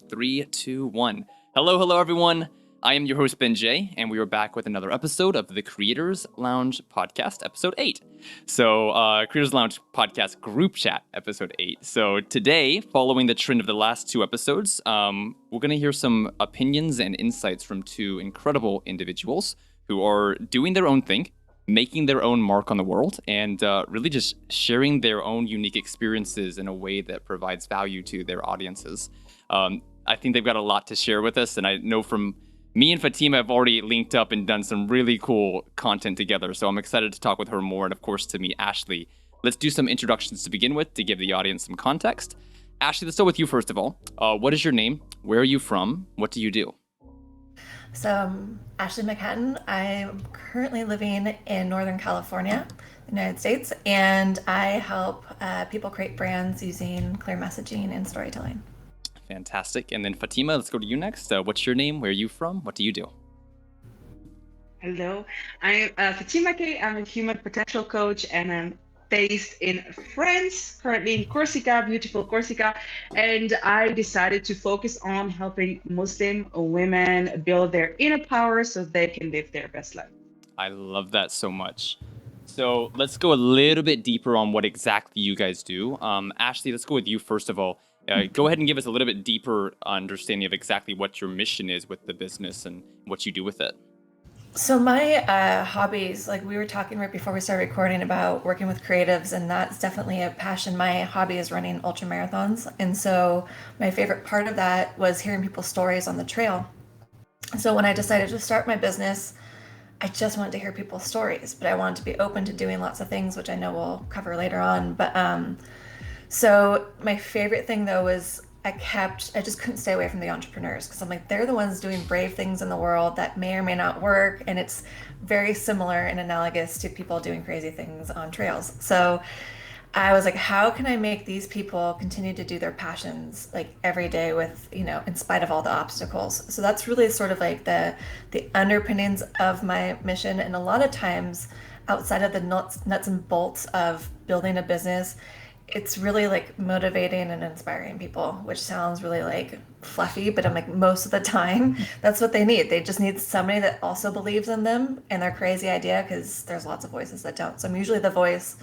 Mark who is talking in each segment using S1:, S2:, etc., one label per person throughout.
S1: Three, two, one. Hello, everyone. I am your host, Ben Jaye, and we are back with another episode of the Creators Lounge Podcast, Episode 8. So, Creators Lounge Podcast Group Chat, Episode 8. So, today, following the trend of the last two episodes, we're going to hear some opinions and insights from two incredible individuals who are doing their own thing, making their own mark on the world, and really just sharing their own unique experiences in a way that provides value to their audiences. I think they've got a lot to share with us, and I know from me and Fatima have already linked up and done some really cool content together, so I'm excited to talk with her more, and of course to meet Ashley. Let's do some introductions to begin with to give the audience some context. Ashley, let's start with you first of all. What is your name? Where are you from? What do you do?
S2: So I'm Ashley McHatton. I'm currently living in Northern California, United States, and I help people create brands using clear messaging and storytelling.
S1: Fantastic. And then Fatima, let's go to you next. What's your name? Where are you from? What do you do?
S3: Hello, I'm Fatima K. I'm a human potential coach and I'm based in France, currently in Corsica, beautiful Corsica. And I decided to focus on helping Muslim women build their inner power so they can live their best life.
S1: I love that so much. So let's go a little bit deeper on what exactly you guys do. Ashley, let's go with you first of all. Go ahead and give us a little bit deeper understanding of exactly what your mission is with the business and what you do with it.
S2: So my hobbies, like we were talking right before we started recording about working with creatives, and that's definitely a passion. My hobby is running ultra marathons, and so my favorite part of that was hearing people's stories on the trail. So when I decided to start my business, I just wanted to hear people's stories, but I wanted to be open to doing lots of things, which I know we'll cover later on. But so my favorite thing though was I just couldn't stay away from the entrepreneurs because I'm like, they're the ones doing brave things in the world that may or may not work. And it's very similar and analogous to people doing crazy things on trails. So I was like, how can I make these people continue to do their passions like every day with, in spite of all the obstacles? So that's really sort of like the underpinnings of my mission. And a lot of times outside of the nuts and bolts of building a business, it's really like motivating and inspiring people, which sounds really like fluffy, but I'm like, most of the time, that's what they need. They just need somebody that also believes in them and their crazy idea, because there's lots of voices that don't. So I'm usually the voice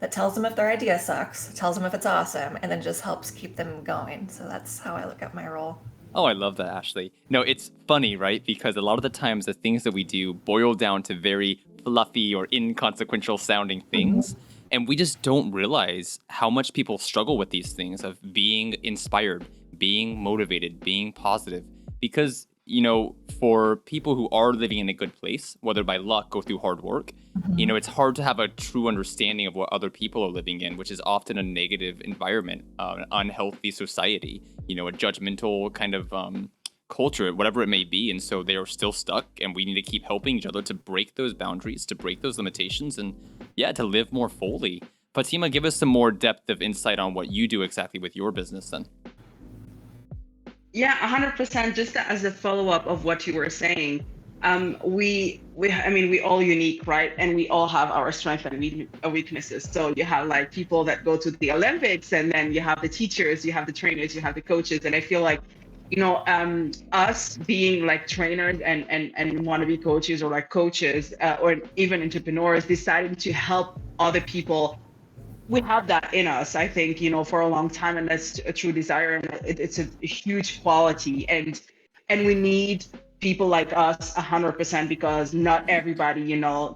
S2: that tells them if their idea sucks, tells them if it's awesome, and then just helps keep them going. So that's how I look at my role.
S1: Oh, I love that, Ashley. No, it's funny, right? Because a lot of the times the things that we do boil down to very fluffy or inconsequential sounding things. Mm-hmm. And we just don't realize how much people struggle with these things of being inspired, being motivated, being positive. Because, for people who are living in a good place, whether by luck or through hard work, mm-hmm. It's hard to have a true understanding of what other people are living in, which is often a negative environment, an unhealthy society, a judgmental kind of culture, whatever it may be. And so they are still stuck, and we need to keep helping each other to break those boundaries, to break those limitations, and to live more fully. Fatima, give us some more depth of insight on what you do exactly with your business then.
S3: Yeah, 100%. Just as a follow-up of what you were saying, we all unique, right? And we all have our strengths and weaknesses. So you have like people that go to the Olympics, and then you have the teachers, you have the trainers, you have the coaches. And I feel like, us being like trainers and wannabe coaches or like coaches or even entrepreneurs deciding to help other people, we have that in us, I think, for a long time, and that's a true desire, and it's a huge quality, and we need people like us 100%, because not everybody,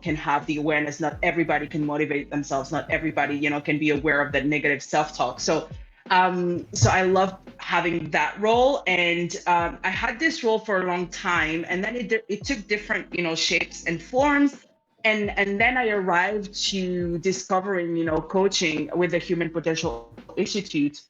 S3: can have the awareness, not everybody can motivate themselves, not everybody, can be aware of that negative self-talk. So I love having that role, and I had this role for a long time, and then it took different, shapes and forms. And then I arrived to discovering, coaching with the Human Potential Institute,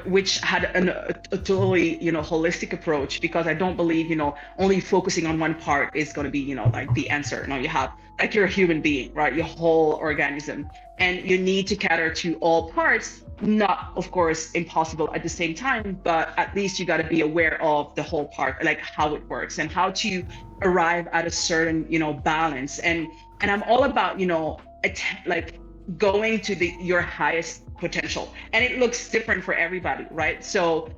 S3: which had a totally, holistic approach, because I don't believe, only focusing on one part is going to be, like the answer. No, you have, like, you're a human being, right? Your whole organism, and you need to cater to all parts. Not, of course, impossible at the same time, but at least you got to be aware of the whole part, like how it works and how to arrive at a certain, balance. And I'm all about, like going to your highest potential. And it looks different for everybody, right? So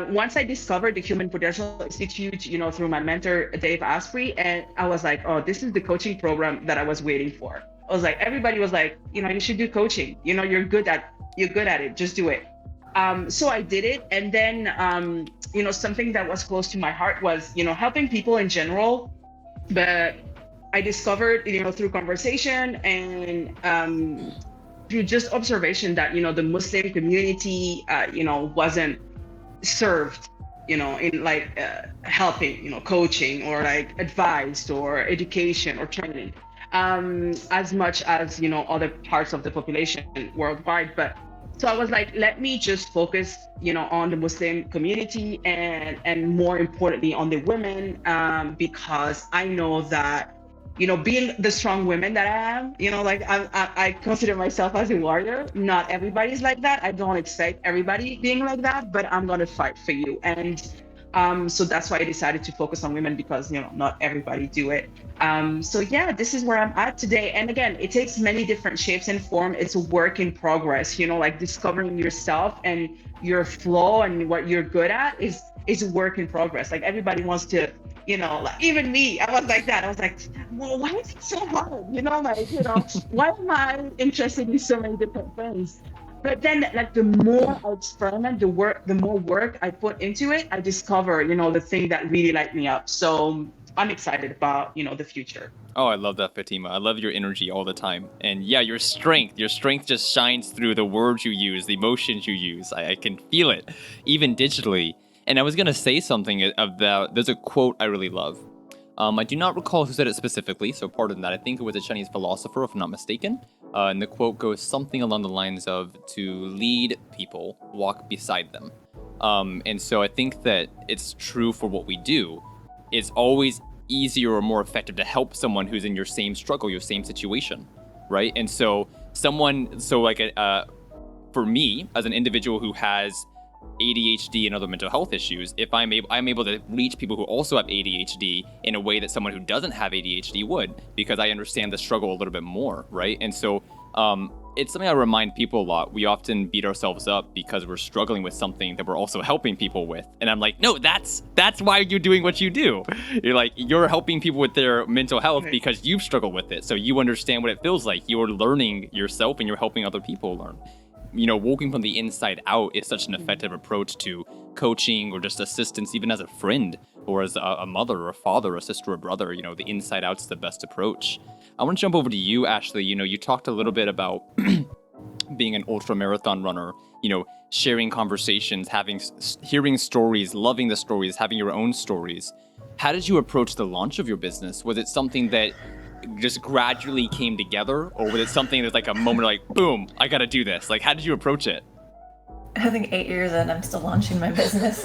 S3: Once I discovered the Human Potential Institute, through my mentor, Dave Asprey, and I was like, oh, this is the coaching program that I was waiting for. I was like, everybody was like, you should do coaching. You're good at it. Just do it. So I did it. And then, something that was close to my heart was, helping people in general. But I discovered, through conversation and through just observation that, the Muslim community, wasn't served, in like helping, coaching or like advice or education or training, as much as, other parts of the population worldwide. But so I was like, let me just focus, on the Muslim community and more importantly on the women, because I know that, being the strong woman that I am, like I consider myself as a warrior. Not everybody's like that. I don't expect everybody being like that, but I'm gonna fight for you. And so that's why I decided to focus on women, because not everybody do it. So yeah, this is where I'm at today. And again, it takes many different shapes and form. It's a work in progress, like discovering yourself and your flow and what you're good at is a work in progress. Like everybody wants to, like even me, I was like that. I was like, well, why is it so hard? Why am I interested in so many different things? But then, like, the more I experiment, the more work I put into it, I discover, the thing that really light me up. So I'm excited about, the future.
S1: Oh, I love that, Fatima. I love your energy all the time. And yeah, your strength just shines through the words you use, the emotions you use. I can feel it, even digitally. And I was going to say something about, there's a quote I really love. I do not recall who said it specifically, so pardon that. I think it was a Chinese philosopher, if I'm not mistaken. And the quote goes something along the lines of, to lead people, walk beside them. And so I think that it's true for what we do. It's always easier or more effective to help someone who's in your same struggle, your same situation, right? And so for me, as an individual who has ADHD and other mental health issues, if I'm able to reach people who also have ADHD in a way that someone who doesn't have ADHD would, because I understand the struggle a little bit more, right? And so it's something I remind people a lot. We often beat ourselves up because we're struggling with something that we're also helping people with. And I'm like, no, that's why you're doing what you do. You're helping people with their mental health because you've struggled with it. So you understand what it feels like. You're learning yourself and you're helping other people learn. Working from the inside out is such an effective approach to coaching or just assistance, even as a friend or as a mother or a father or a sister or brother. The inside out's the best approach. I want to jump over to you, Ashley. You talked a little bit about being an ultra marathon runner, sharing conversations, hearing stories, loving the stories, having your own stories. How did you approach the launch of your business? Was it something that just gradually came together, or was it something that's like a moment like, boom, I got to do this? Like, how did you approach it?
S2: I think 8 years in, I'm still launching my business.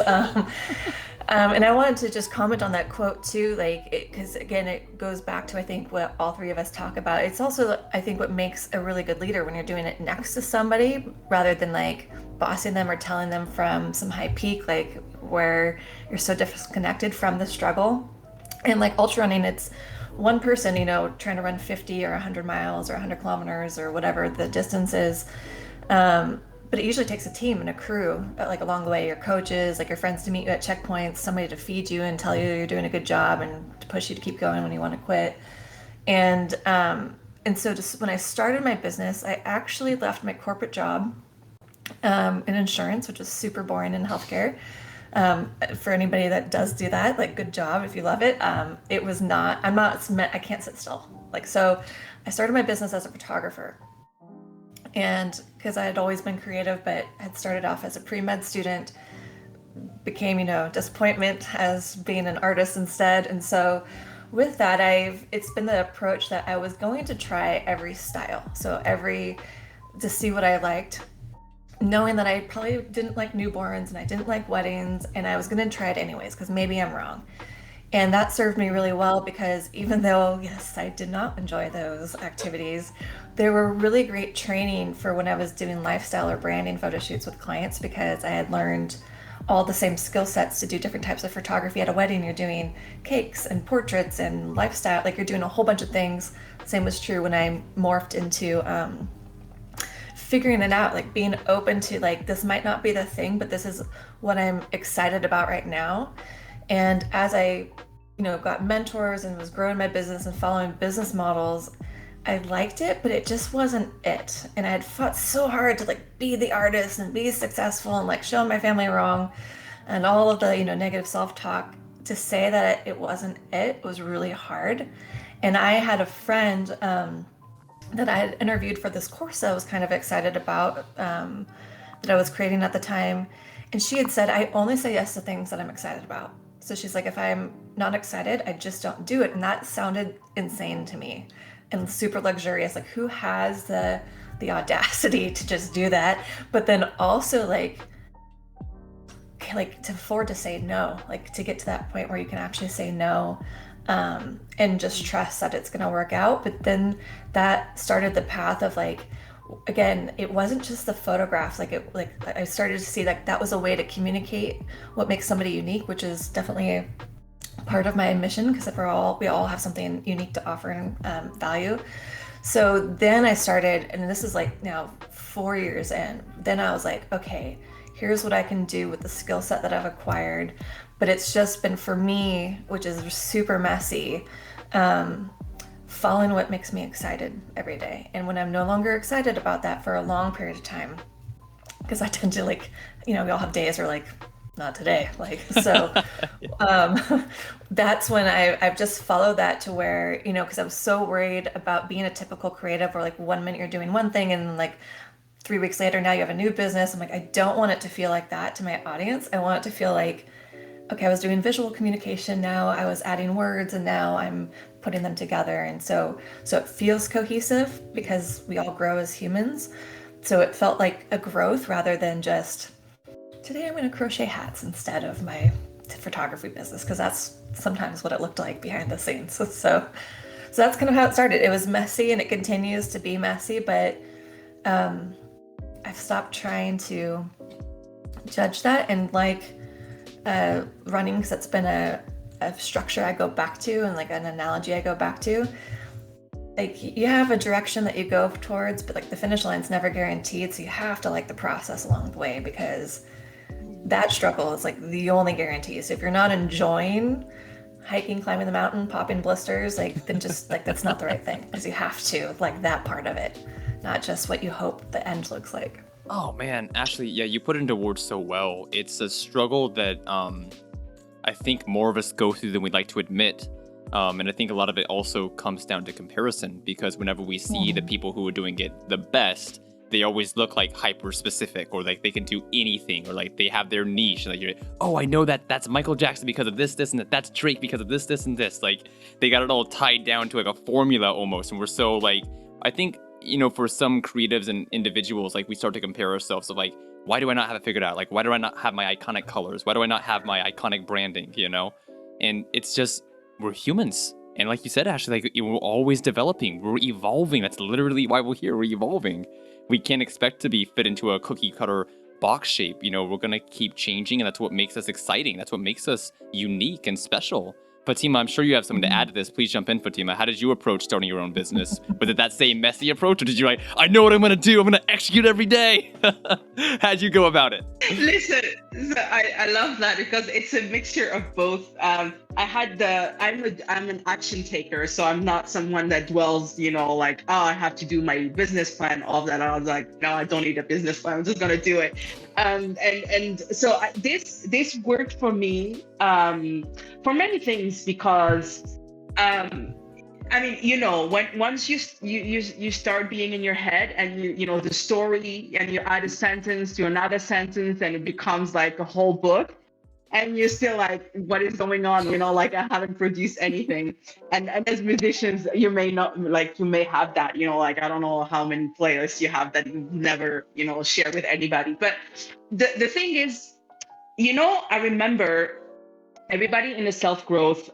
S2: And I wanted to just comment on that quote too, because again, it goes back to, I think, what all three of us talk about. It's also, I think, what makes a really good leader when you're doing it next to somebody rather than like bossing them or telling them from some high peak, like where you're so disconnected from the struggle. And like ultra running, it's one person, trying to run 50 or 100 miles or 100 kilometers or whatever the distance is. But it usually takes a team and a crew, like along the way, your coaches, like your friends to meet you at checkpoints, somebody to feed you and tell you you're doing a good job and to push you to keep going when you want to quit. And so just when I started my business, I actually left my corporate job in insurance, which is super boring in healthcare. For anybody that does do that, like, good job if you love it. It was not, I can't sit still. So I started my business as a photographer. And because I had always been creative, but had started off as a pre-med student, became, disappointment as being an artist instead. And so with that, it's been the approach that I was going to try every style. So to see what I liked, knowing that I probably didn't like newborns and I didn't like weddings, and I was going to try it anyways, because maybe I'm wrong. And that served me really well, because even though, yes, I did not enjoy those activities, they were really great training for when I was doing lifestyle or branding photo shoots with clients, because I had learned all the same skill sets to do different types of photography. At a wedding, you're doing cakes and portraits and lifestyle, like you're doing a whole bunch of things. Same was true when I morphed into figuring it out, like being open to like, this might not be the thing, but this is what I'm excited about right now. And as I, got mentors and was growing my business and following business models, I liked it, but it just wasn't it. And I had fought so hard to like be the artist and be successful and like show my family wrong and all of the, negative self-talk. To say that it wasn't it was really hard. And I had a friend that I had interviewed for this course that I was kind of excited about, that I was creating at the time. And she had said, I only say yes to things that I'm excited about. So she's like, if I'm not excited, I just don't do it. And that sounded insane to me and super luxurious. Like, who has the audacity to just do that? But then also like to afford to say no, like to get to that point where you can actually say no, and just trust that it's going to work out. But then that started the path of like, again, it wasn't just the photographs. Like I started to see like that was a way to communicate what makes somebody unique, which is definitely part of my mission, because we all have something unique to offer and value. So then I started, and this is like now 4 years in, then I was like, okay, here's what I can do with the skill set that I've acquired. But it's just been, for me, which is super messy, following what makes me excited every day. And when I'm no longer excited about that for a long period of time, because I tend to like, we all have days where like, not today, like, so that's when I've just followed that to where, because I was so worried about being a typical creative where like 1 minute you're doing one thing and like 3 weeks later now you have a new business. I'm like, I don't want it to feel like that to my audience. I want it to feel like, okay, I was doing visual communication, now I was adding words, and now I'm putting them together. And so it feels cohesive because we all grow as humans. So it felt like a growth rather than just, today I'm going to crochet hats instead of my photography business, because that's sometimes what it looked like behind the scenes. So that's kind of how it started. It was messy and it continues to be messy, but I've stopped trying to judge that, and like running, because that's been a structure I go back to and like an analogy I go back to. Like, you have a direction that you go towards, but like the finish line's never guaranteed, so you have to like the process along the way, because that struggle is like the only guarantee. So if you're not enjoying hiking, climbing the mountain, popping blisters, like then just like that's not the right thing, because you have to like that part of it, not just what you hope the end looks like.
S1: Oh man, Ashley, yeah, you put it into words so well. It's a struggle that I think more of us go through than we'd like to admit. And I think a lot of it also comes down to comparison, because whenever we see the people who are doing it the best, they always look like hyper specific, or like they can do anything, or like they have their niche. Like, I know that's Michael Jackson because of this, and that's Drake because of this, and this. Like, they got it all tied down to like a formula almost. And we're so like, I think, for some creatives and individuals, like we start to compare ourselves of like, why do I not have it figured out? Like, why do I not have my iconic colors? Why do I not have my iconic branding? And it's just, we're humans. And like you said, Ashley, like we're always developing, we're evolving. That's literally why we're here. We're evolving. We can't expect to be fit into a cookie cutter box shape. We're going to keep changing, and that's what makes us exciting. That's what makes us unique and special. Fatima, I'm sure you have something to add to this. Please jump in, Fatima. How did you approach starting your own business? Was it that same messy approach, or did you like, I know what I'm going to do, I'm going to execute every day? How'd you go about it?
S3: Listen, I love that, because it's a mixture of both. I'm an action taker, so I'm not someone that dwells, like, oh, I have to do my business plan, all of that. I was like, no, I don't need a business plan. I'm just gonna do it. And so this worked for me for many things, because once you start being in your head, and you the story, and you add a sentence to another sentence, and it becomes like a whole book, and you're still like, what is going on? Like, I haven't produced anything. And as musicians, you may not, like, you may have that, like, I don't know how many playlists you have that you never, share with anybody. But the thing is, I remember everybody in the self-growth,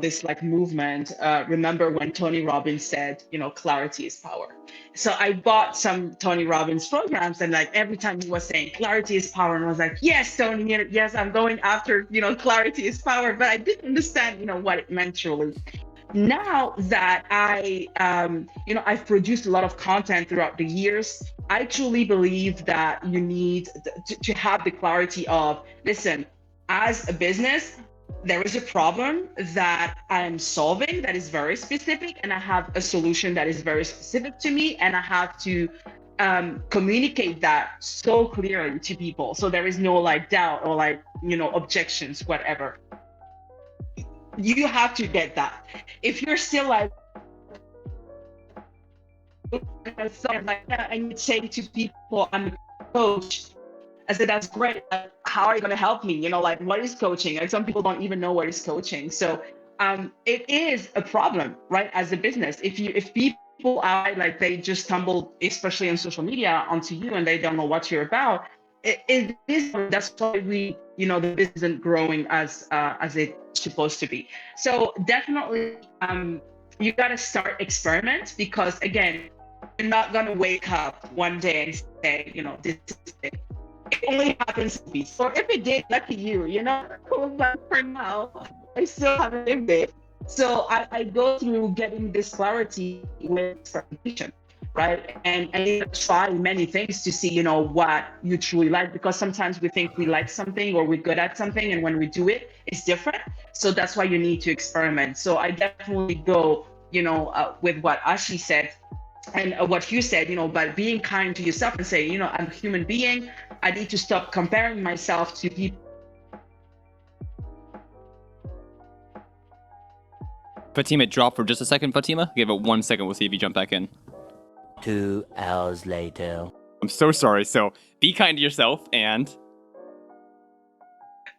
S3: this like movement, remember when Tony Robbins said, clarity is power. So I bought some Tony Robbins programs, and like every time he was saying clarity is power, and I was like, yes, Tony, yes, I'm going after, clarity is power. But I didn't understand, what it meant truly. Now that I've produced a lot of content throughout the years, I truly believe that you need to have the clarity of, listen, as a business, there is a problem that I'm solving that is very specific, and I have a solution that is very specific to me, and I have to communicate that so clearly to people, so there is no like doubt or like objections, whatever. You have to get that. If you're still like and you say to people, I'm a coach, I said, that's great. How are you going to help me? Like, what is coaching? And some people don't even know what is coaching. So it is a problem, right? As a business, if people are like, they just stumble, especially on social media, onto you and they don't know what you're about, it is. That's why the business isn't growing as it's supposed to be. So definitely, you got to start experiment, because again, you're not going to wake up one day and say, this is it. It only happens to me. So if it did, lucky you, but for now, I still haven't lived it. So I go through getting this clarity with experimentation, right? And you try many things to see, what you truly like, because sometimes we think we like something or we're good at something, and when we do it, it's different. So that's why you need to experiment. So I definitely go, with what Ashley said, and what you said, but being kind to yourself and say, I'm a human being. I need to stop comparing myself to people.
S1: Fatima, drop for just a second, Fatima. Give it 1 second. We'll see if you jump back in.
S4: 2 hours later.
S1: I'm so sorry. So be kind to yourself and...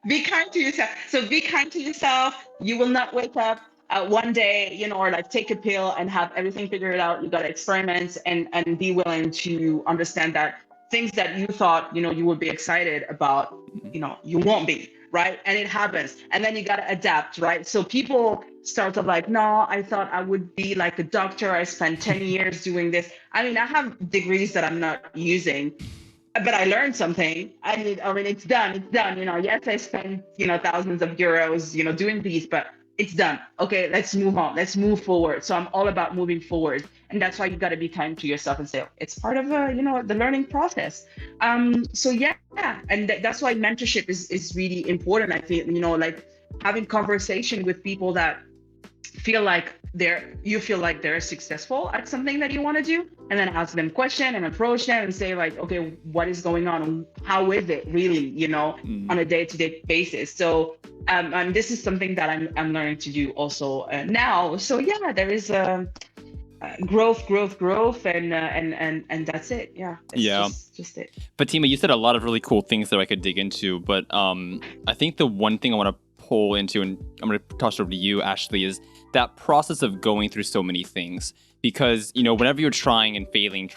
S3: Be kind to yourself. So be kind to yourself. You will not wake up one day, or like take a pill and have everything figured out. You got to experiment and be willing to understand that things that you thought, you would be excited about, you won't be, right? And it happens. And then you got to adapt, right? So people start to like, no, I thought I would be like a doctor. I spent 10 years doing this. I mean, I have degrees that I'm not using, but I learned something. I mean, it's done. Yes, I spent, thousands of euros, doing these, but it's done. Okay, let's move on. Let's move forward. So I'm all about moving forward. And that's why you got to be kind to yourself and say, it's part of, the learning process. So yeah. And that's why mentorship is really important. I think, like having conversation with people that feel like they're successful at something that you want to do, and then ask them question and approach them and say like, okay, what is going on? How is it really, on a day-to-day basis? So and this is something that I'm learning to do also now. So yeah, there is growth, and that's it. Yeah. Just it.
S1: Fatima, you said a lot of really cool things that I could dig into, but I think the one thing I want to pull into, and I'm going to toss it over to you, Ashley, is that process of going through so many things. Because, whenever you're trying and failing,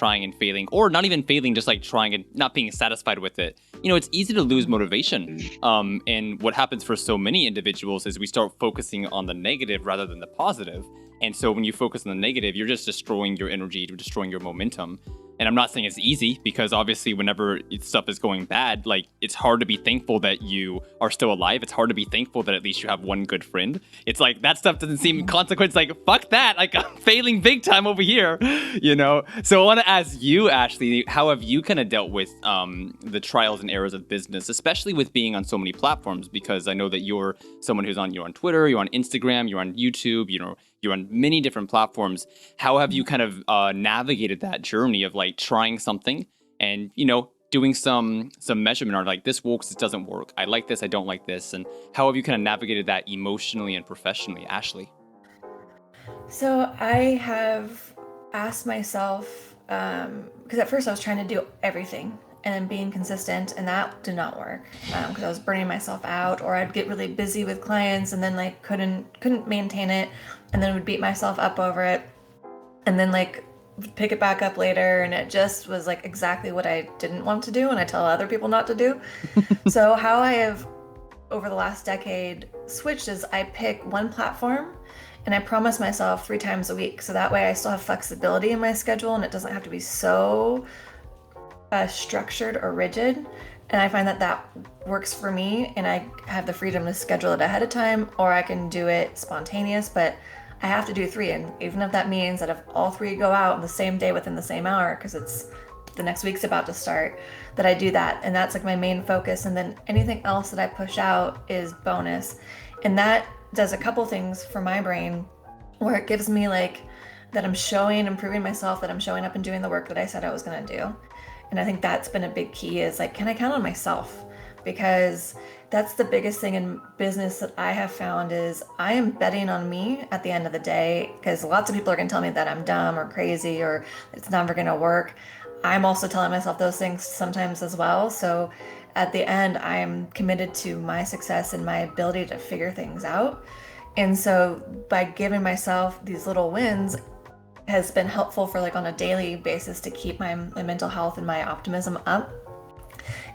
S1: or not even failing, just like trying and not being satisfied with it, it's easy to lose motivation. And what happens for so many individuals is we start focusing on the negative rather than the positive. And so when you focus on the negative, you're just destroying your energy, you're destroying your momentum. And I'm not saying it's easy, because obviously whenever stuff is going bad, like it's hard to be thankful that you are still alive. It's hard to be thankful that at least you have one good friend. It's like that stuff doesn't seem consequence. Like, fuck that. Like, I'm failing big time over here, So I want to ask you, Ashley, how have you kind of dealt with the trials and errors of business, especially with being on so many platforms? Because I know that you're someone you're on Twitter, you're on Instagram, you're on YouTube, you're on many different platforms. How have you kind of navigated that journey of like trying something and, doing some measurement on like, this works, this doesn't work. I like this, I don't like this. And how have you kind of navigated that emotionally and professionally, Ashley?
S2: So I have asked myself, because at first I was trying to do everything and then being consistent, and that did not work because I was burning myself out, or I'd get really busy with clients and then like couldn't maintain it, and then would beat myself up over it, and then like pick it back up later, and it just was like exactly what I didn't want to do and I tell other people not to do. So how I have over the last decade switched is I pick one platform and I promise myself 3 times a week, so that way I still have flexibility in my schedule and it doesn't have to be so structured or rigid. And I find that works for me, and I have the freedom to schedule it ahead of time, or I can do it spontaneous, but I have to do 3. And even if that means that if all 3 go out on the same day within the same hour, because it's the next week's about to start, that I do that. And that's like my main focus. And then anything else that I push out is bonus. And that does a couple things for my brain where it gives me like that I'm showing and proving myself that I'm showing up and doing the work that I said I was going to do. And I think that's been a big key is like, can I count on myself? Because that's the biggest thing in business that I have found is I am betting on me at the end of the day, because lots of people are going to tell me that I'm dumb or crazy or it's never going to work. I'm also telling myself those things sometimes as well. So at the end, I'm committed to my success and my ability to figure things out. And so by giving myself these little wins has been helpful for like on a daily basis to keep my mental health and my optimism up.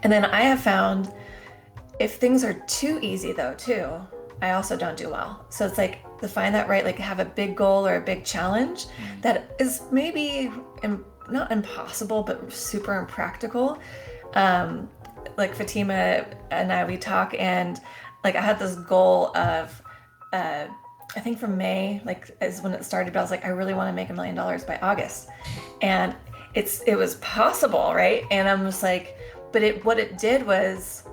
S2: And then I have found if things are too easy though too, I also don't do well. So it's like to find that right, like have a big goal or a big challenge that is maybe not impossible, but super impractical. Like Fatima and I, we talk and like I had this goal of, I think from May, like is when it started, but I was like, I really want to make $1 million by August. And it was possible, right? And I'm just like, but what it did was,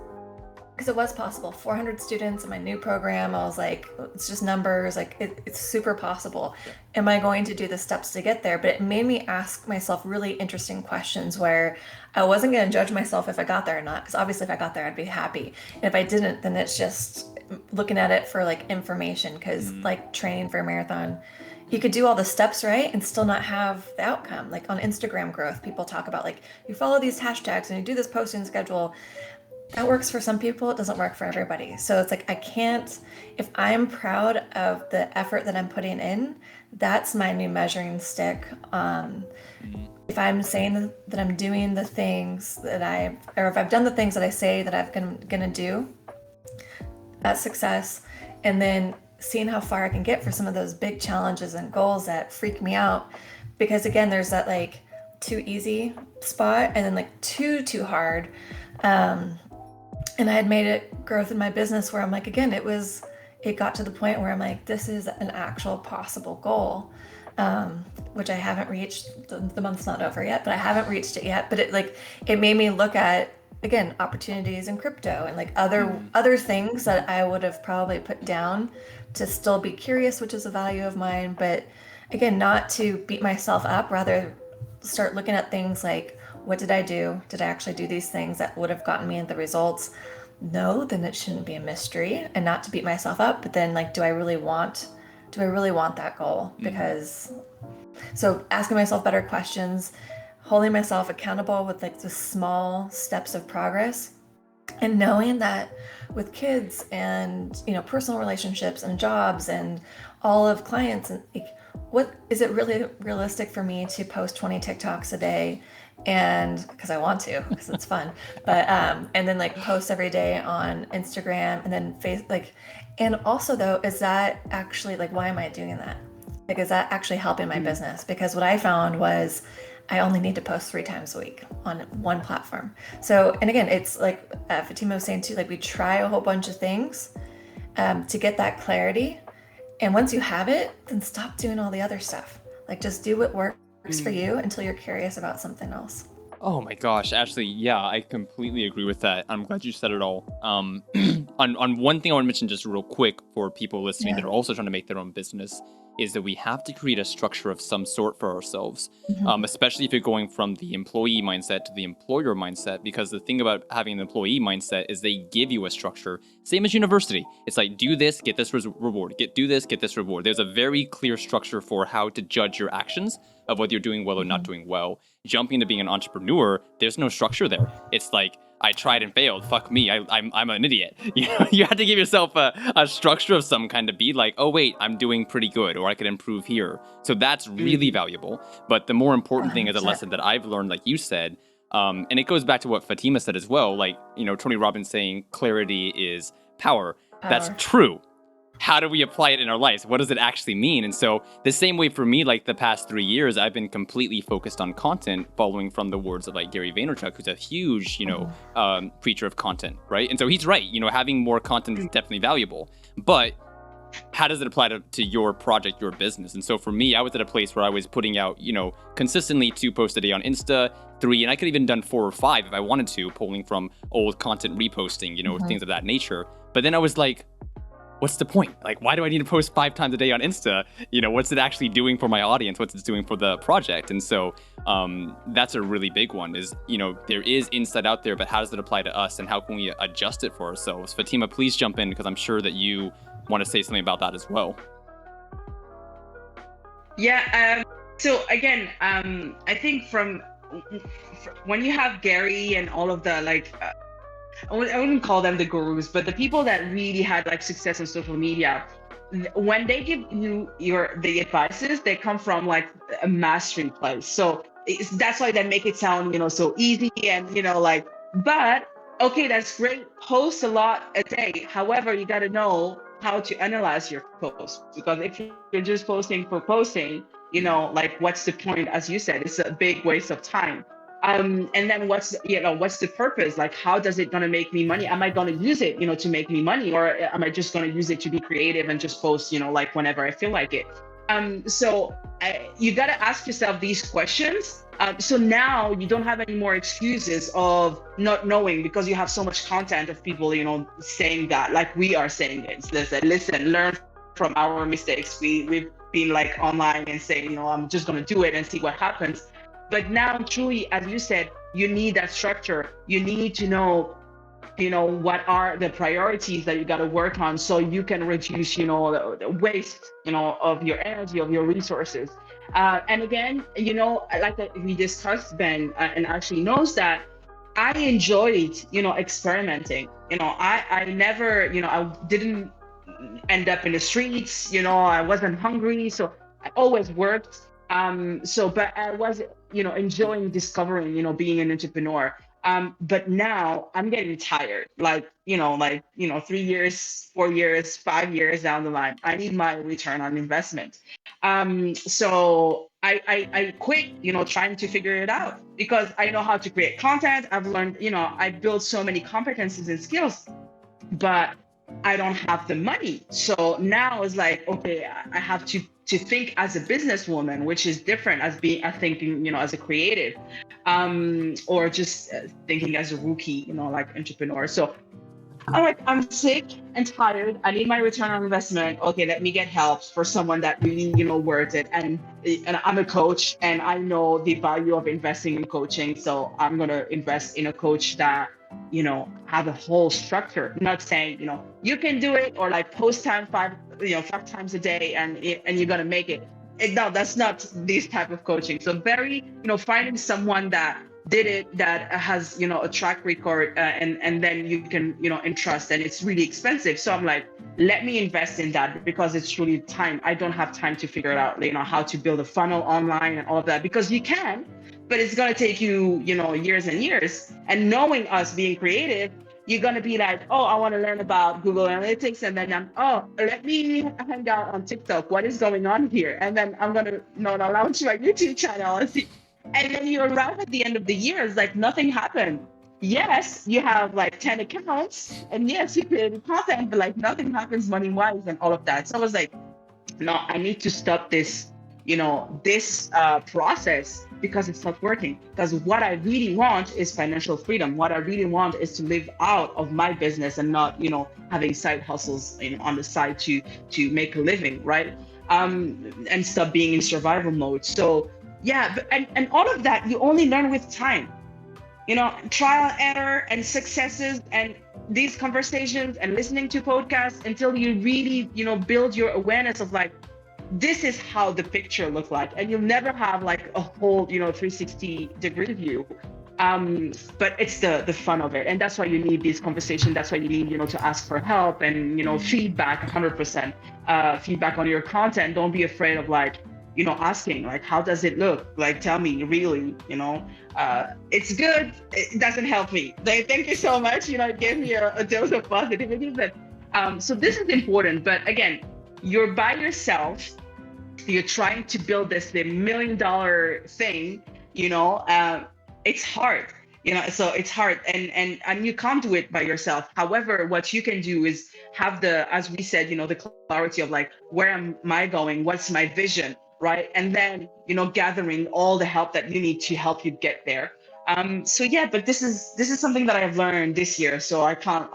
S2: because it was possible, 400 students in my new program, I was like, it's just numbers, like it's super possible. Am I going to do the steps to get there? But it made me ask myself really interesting questions where I wasn't going to judge myself if I got there or not, because obviously if I got there, I'd be happy. And if I didn't, then it's just looking at it for like information, because like training for a marathon, you could do all the steps right and still not have the outcome. Like on Instagram growth, people talk about like you follow these hashtags and you do this posting schedule. That works for some people, it doesn't work for everybody. So it's like I can't, if I'm proud of the effort that I'm putting in, that's my new measuring stick. If I'm saying that I'm doing the things that or if I've done the things that I say that I'm gonna do, that's success. And then seeing how far I can get for some of those big challenges and goals that freak me out. Because again, there's that like too easy spot and then like too hard. And I had made it growth in my business where I'm like, again, it got to the point where I'm like, this is an actual possible goal, which I haven't reached. The month's not over yet, but I haven't reached it yet. But it made me look at, again, opportunities in crypto and like other things that I would have probably put down to still be curious, which is a value of mine. But again, not to beat myself up, rather start looking at things like, what did I do? Did I actually do these things that would have gotten me the results? No, then it shouldn't be a mystery, and not to beat myself up. But then like, do I really want that goal? Because so asking myself better questions, holding myself accountable with like the small steps of progress, and knowing that with kids and, you know, personal relationships and jobs and all of clients, and like, what is it really realistic for me to post 20 TikToks a day? And because I want to, because it's fun, but and then like post every day on Instagram and then and also though, is that actually like, why am I doing that? Like, is that actually helping my business? Because what I found was I only need to post 3 times a week on one platform. So, and again, it's like Fatima was saying too, like we try a whole bunch of things to get that clarity. And once you have it, then stop doing all the other stuff. Like just do what works for you until you're curious about something else.
S1: Oh my gosh, Ashley, yeah, I completely agree with that. I'm glad you said it all. On one thing I want to mention just real quick for people listening that are also trying to make their own business is that we have to create a structure of some sort for ourselves, especially if you're going from the employee mindset to the employer mindset, because the thing about having an employee mindset is they give you a structure, same as university. It's like, do this, get this reward, do this, get this reward. There's a very clear structure for how to judge your actions of whether you're doing well or not doing well. Jumping to being an entrepreneur, there's no structure there. It's like, I tried and failed. Fuck me. I'm an idiot. You know, you have to give yourself a structure of some kind to be like, oh wait, I'm doing pretty good, or I could improve here. So that's really valuable. But the more important thing is a lesson that I've learned, like you said, and it goes back to what Fatima said as well. Like, you know, Tony Robbins saying clarity is power. That's true. How do we apply it in our lives? What does it actually mean? And so the same way for me, like the past 3 years, I've been completely focused on content, following from the words of like Gary Vaynerchuk, who's a huge, you know, preacher of content, right? And so he's right. You know, having more content is definitely valuable. But how does it apply to your project, your business? And so for me, I was at a place where I was putting out, consistently 2 posts a day on Insta, 3, and I could even done 4 or 5 if I wanted to, pulling from old content reposting, things of that nature. But then I was like, what's the point? Like, why do I need to post 5 times a day on Insta? What's it actually doing for my audience? What's it doing for the project? And so that's a really big one is, there is insight out there, but how does it apply to us and how can we adjust it for ourselves? Fatima, please jump in because I'm sure that you want to say something about that as well.
S3: Yeah. So again, I think from when you have Gary and all of the I wouldn't call them the gurus, but the people that really had success on social media, when they give you the advices, they come from a mastery place. So that's why they make it sound so easy and but okay, that's great. Post a lot a day. However, you got to know how to analyze your posts, because if you're just posting for posting, what's the point? As you said, it's a big waste of time. And then what's the purpose? How does it gonna make me money? Am I gonna use it, to make me money, or am I just gonna use it to be creative and just post, whenever I feel like it? So you gotta ask yourself these questions. So now you don't have any more excuses of not knowing because you have so much content of people, saying that, like we are saying it. Listen, learn from our mistakes. We've been online and saying, I'm just gonna do it and see what happens. But now, truly, as you said, you need that structure. You need to know, what are the priorities that you got to work on so you can reduce, the waste, of your energy, of your resources. And again, like we discussed, Ben, and actually knows that I enjoyed, experimenting. I never, I didn't end up in the streets. I wasn't hungry, so I always worked. But I was, enjoying discovering, being an entrepreneur. But now I'm getting tired, 3 years, 4 years, 5 years down the line, I need my return on investment. So I quit, trying to figure it out because I know how to create content. I've learned, I built so many competencies and skills, but I don't have the money. So now it's okay, I have to think as a businesswoman, which is different as thinking, as a creative, or just thinking as a rookie, entrepreneur. So I'm sick and tired. I need my return on investment. Okay, let me get help for someone that really, worth it. And I'm a coach and I know the value of investing in coaching. So I'm going to invest in a coach that, have a whole structure, not saying, you can do it or post time 5 times a day and you're going to make it. No, that's not this type of coaching. So very, finding someone that did it, that has, a track record, and then you can, entrust, and it's really expensive. So I'm let me invest in that because it's really time. I don't have time to figure it out, how to build a funnel online and all of that, because you can, but it's going to take you, years and years. And knowing us being creative, you're going to be oh, I want to learn about Google Analytics. And then let me hang out on TikTok. What is going on here? And then I'm going to launch my YouTube channel and see. And then you arrive at the end of the year, it's nothing happened. Yes, you have 10 accounts, and yes, you created content, but nothing happens money-wise and all of that. So I was no, I need to stop this, this process because it's not working. Because what I really want is financial freedom. What I really want is to live out of my business and not, having side hustles on the side to make a living, right? And stop being in survival mode. So yeah, and all of that you only learn with time. Trial and error and successes and these conversations and listening to podcasts until you really, build your awareness of this is how the picture looks like. And you'll never have a whole, 360-degree view. But it's the fun of it. And that's why you need these conversations. That's why you need, to ask for help and, feedback, 100%, feedback on your content. Don't be afraid of asking how does it look? Tell me really, it's good. It doesn't help me. Thank you so much. It gave me a dose of positivity. But so this is important. But again, you're by yourself. You're trying to build the $1 million thing. It's hard. So it's hard, and you can't do it by yourself. However, what you can do is have as we said, the clarity of like, where am I going, what's my vision, right? And then gathering all the help that you need to help you get there. So yeah, but this is something that I've learned this year, so I can't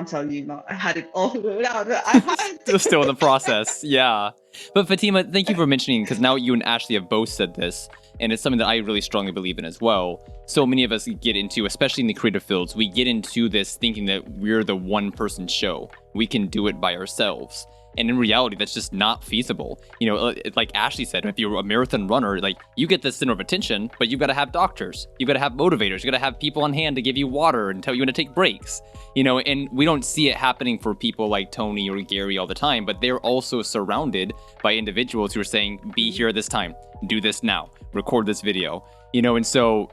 S3: tell you, I had it all figured out. I haven't.
S1: Still in the process, yeah. But Fatima, thank you for mentioning, because now you and Ashley have both said this, and it's something that I really strongly believe in as well. So many of us get into, especially in the creative fields, we get into this thinking that we're the one-person show. We can do it by ourselves. And in reality, that's just not feasible. Like Ashley said, if you're a marathon runner, like, you get the center of attention, but you've got to have doctors, you've got to have motivators, you've got to have people on hand to give you water and tell you when to take breaks. And we don't see it happening for people like Tony or Gary all the time, but they're also surrounded by individuals who are saying, be here this time, do this now, record this video, and so,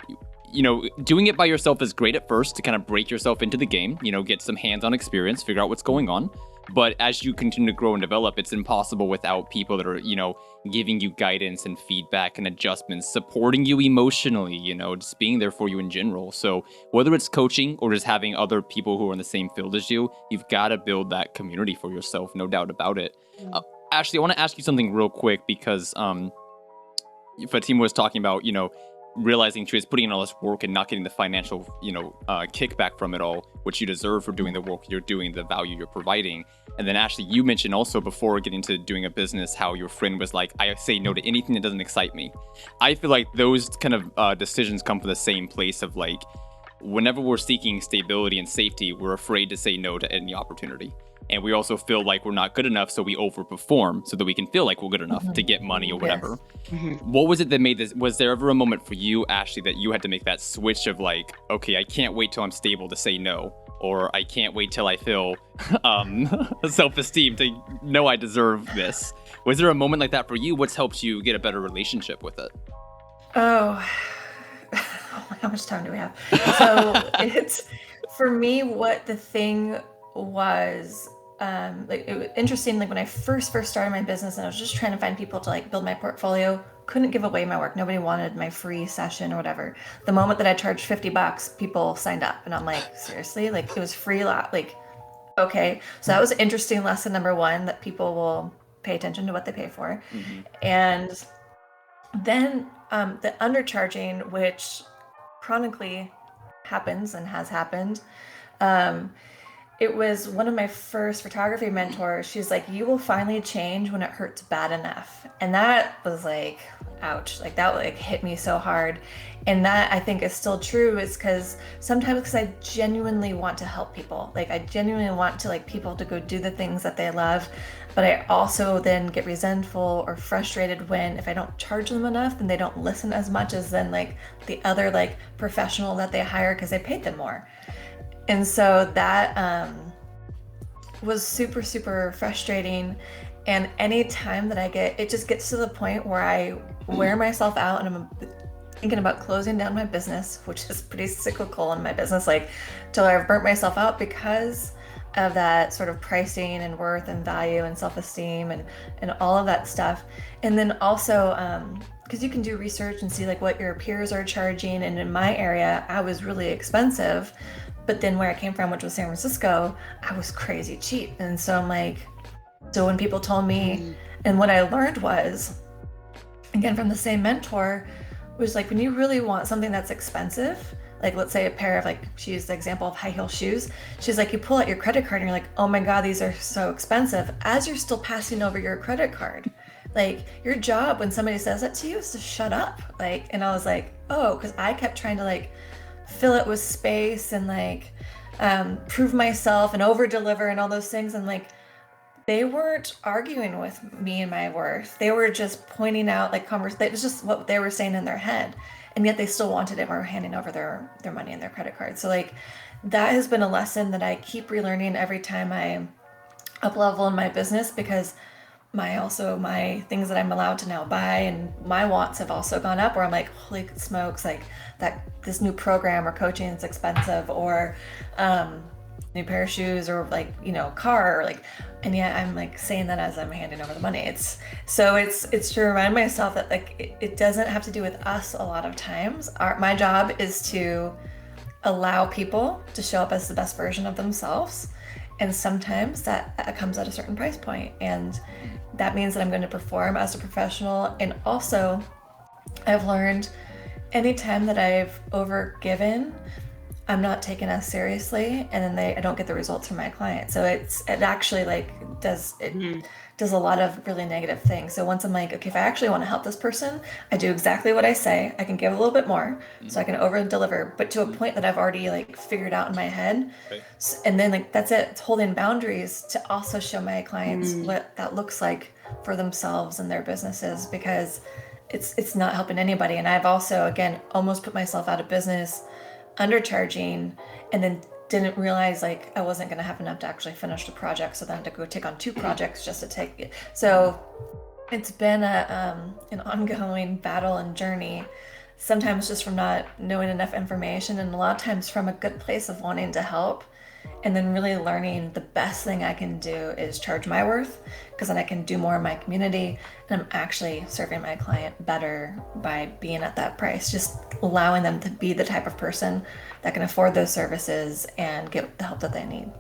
S1: doing it by yourself is great at first to kind of break yourself into the game, get some hands-on experience, figure out what's going on. But as you continue to grow and develop, it's impossible without people that are, giving you guidance and feedback and adjustments, supporting you emotionally, just being there for you in general. So whether it's coaching or just having other people who are in the same field as you, you've got to build that community for yourself, no doubt about it. Ashley, I want to ask you something real quick, because Fatima was talking about, realizing she was putting in all this work and not getting the financial, kickback from it all, which you deserve for doing the work you're doing, the value you're providing. And then Ashley, you mentioned also before getting to doing a business, how your friend was like, I say no to anything that doesn't excite me. I feel like those kind of decisions come from the same place of like, whenever we're seeking stability and safety, we're afraid to say no to any opportunity. And we also feel like we're not good enough, so we overperform so that we can feel like we're good enough to get money or whatever.
S2: Yes.
S1: What was it that made this? Was there ever a moment for you, Ashley, that you had to make that switch of like, okay, I can't wait till I'm stable to say no, or I can't wait till I feel self-esteem to know I deserve this? Was there a moment like that for you? What's helped you get a better relationship with it?
S2: Oh, how much time do we have? So it's, for me, what the thing was, it was interesting, like when I first started my business and I was just trying to find people to like build my portfolio, couldn't give away my work. Nobody wanted my free session or whatever. The moment that I charged $50, people signed up, and I'm like, seriously? Like, it was free, like, okay. So that was an interesting lesson, number one, that people will pay attention to what they pay for. And then the undercharging, which chronically happens and has happened. It was one of my first photography mentors. She's like, you will finally change when it hurts bad enough. And that was like, ouch, like that like hit me so hard. And that I think is still true, is because sometimes I genuinely want to help people. Like I genuinely want to like people to go do the things that they love. But I also then get resentful or frustrated when if I don't charge them enough, then they don't listen as much as then like the other like professional that they hire because they paid them more. And so that was super, super frustrating. And any time that I get, it just gets to the point where I wear myself out and I'm thinking about closing down my business, which is pretty cyclical in my business, like till I've burnt myself out because of that sort of pricing and worth and value and self-esteem and all of that stuff. And then also, because you can do research and see like what your peers are charging. And in my area, I was really expensive. But then where I came from, which was San Francisco, I was crazy cheap. And so I'm like, so when people told me, and what I learned was, again, from the same mentor, was like, when you really want something that's expensive, like let's say a pair of like, she used the example of high heel shoes. She's like, you pull out your credit card and you're like, oh my God, these are so expensive, as you're still passing over your credit card. Like your job when somebody says that to you is to shut up. Like, and I was like, oh, because I kept trying to like, fill it with space and like prove myself and over deliver and all those things, and like they weren't arguing with me and my worth. They were just pointing out like it was just what they were saying in their head, and yet they still wanted it and were handing over their money and their credit card. So like that has been a lesson that I keep relearning every time I up level in my business, because my things that I'm allowed to now buy and my wants have also gone up, where I'm like, holy smokes, like this new program or coaching is expensive, or new pair of shoes, or like, car, or like, and yet I'm like saying that as I'm handing over the money. It's to remind myself that like it doesn't have to do with us a lot of times. My job is to allow people to show up as the best version of themselves. And sometimes that comes at a certain price point. And that means that I'm going to perform as a professional. And also, I've learned anytime that I've overgiven, I'm not taken as seriously, and then I don't get the results from my client. So it actually does a lot of really negative things. So once I'm like, okay, if I actually want to help this person, I do exactly what I say. I can give a little bit more, so I can over deliver, but to a point that I've already figured out in my head.
S1: Right.
S2: And then that's it. It's holding boundaries to also show my clients what that looks like for themselves and their businesses, because it's not helping anybody. And I've also, again, almost put myself out of business, undercharging, and then didn't realize I wasn't going to have enough to actually finish the project, so then I had to go take on 2 projects just to take it. So it's been an ongoing battle and journey, sometimes just from not knowing enough information, and a lot of times from a good place of wanting to help, and then really learning the best thing I can do is charge my worth, because then I can do more in my community, and I'm actually serving my client better by being at that price, just allowing them to be the type of person that can afford those services and get the help that they need.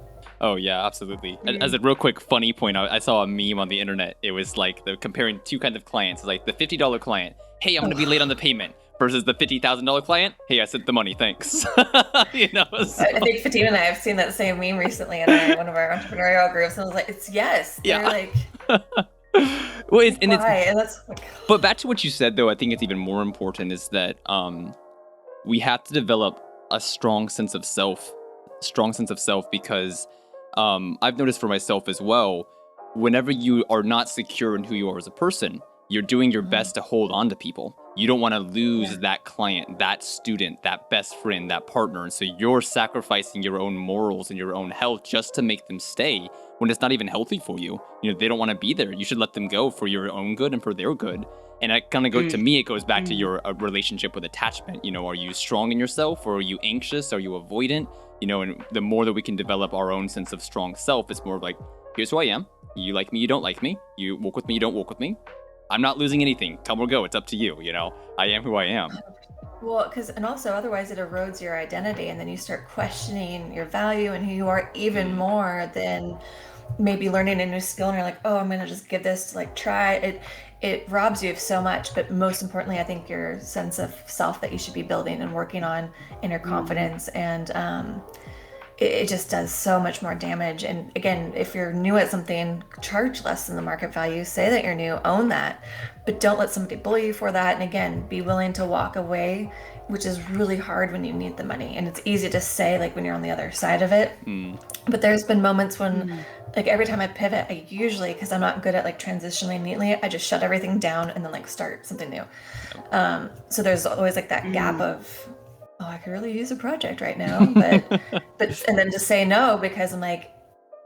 S1: Oh yeah, absolutely. As a real quick funny point, I saw a meme on the internet. It was they're comparing 2 kinds of clients. It's the $50 client, hey, I'm gonna be late on the payment, versus the $50,000 client, hey, I sent the money, thanks. So.
S2: I think Fatima and I have seen that same meme recently in one of our entrepreneurial groups, and I was like, it's yes. They're
S1: well,
S2: why? And that's
S1: but back to what you said, though, I think it's even more important is that we have to develop a strong sense of self, because I've noticed for myself as well, whenever you are not secure in who you are as a person, you're doing your best to hold on to people. You don't want to lose that client, that student, that best friend, that partner. And so you're sacrificing your own morals and your own health just to make them stay when it's not even healthy for you. They don't want to be there. You should let them go for your own good and for their good. And it kind of goes, to me, it goes back to your relationship with attachment. Are you strong in yourself, or are you anxious? Are you avoidant? And the more that we can develop our own sense of strong self, it's more like, here's who I am. You like me, you don't like me. You work with me, you don't work with me. I'm not losing anything. Come or go. It's up to you. I am who I am.
S2: Well, and also otherwise it erodes your identity, and then you start questioning your value and who you are even more than maybe learning a new skill, and you're like, oh, I'm going to just give this to try it. It robs you of so much, but most importantly, I think your sense of self that you should be building and working on, and your confidence, and it just does so much more damage. And again, if you're new at something, charge less than the market value, say that you're new, own that, but don't let somebody bully you for that. And again, be willing to walk away, which is really hard when you need the money. And it's easy to say when you're on the other side of it, but there's been moments when every time I pivot, I usually, because I'm not good at transitioning neatly, I just shut everything down and then start something new. So there's always that gap of, oh, I could really use a project right now, but and then just say no, because I'm